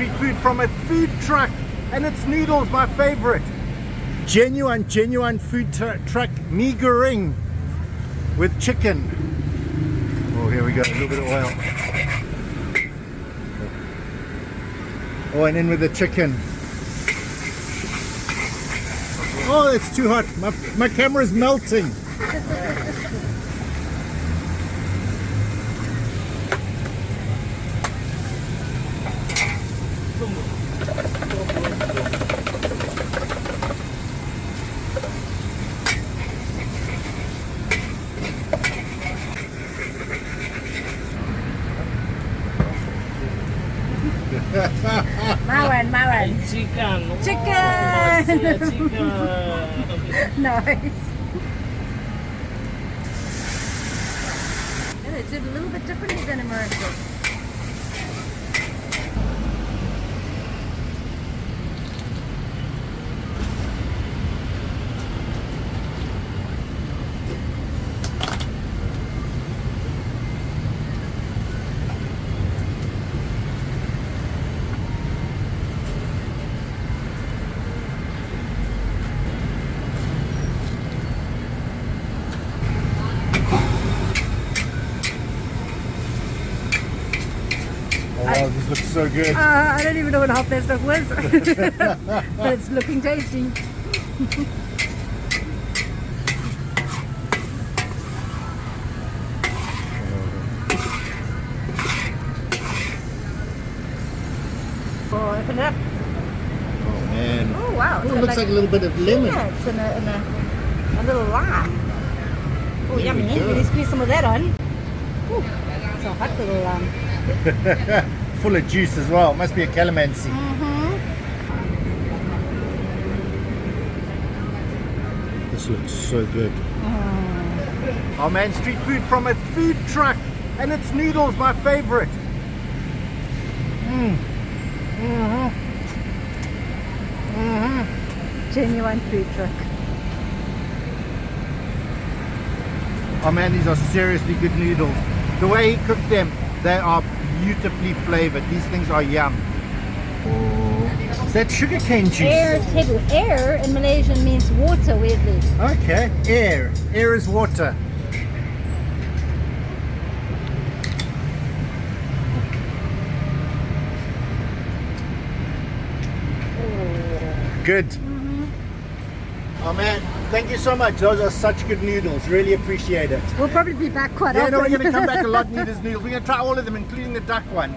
street food from a food truck, and it's Noodles, my favorite. Genuine food truck Mee Goering with chicken. Oh, here we go, a little bit of oil. Oh, and in with the chicken. Oh, it's too hot. My camera's melting. Mawan. Chicken. Chicken. Nice. Yeah, they did a little bit differently than America. Oh wow, this looks so good. I don't even know what half that stuff was, but it's looking tasty. Oh, open it up. Oh man. Oh wow. Oh, it looks like a little bit of lemon. Yeah, it's in a little lime. Oh, There we yummy. go. Really squeeze some of that on. Ooh, it's a hot little Full of juice as well. Must be a calamansi. This looks so good. Oh man, street food from a food truck, and it's Noodles, my favorite. genuine food truck. Oh man, these are seriously good noodles. The way he cooked them, they are beautifully flavored. These things are yum. Oh, is that sugarcane juice? Air in Malaysian means water, weirdly. Okay, air. Air is water. Good. Oh man, thank you so much. Those are such good noodles. Really appreciate it. We'll probably be back quite Yeah, often. no, we're going to come back a lot and eat his noodles. We're going to try all of them, including the duck one.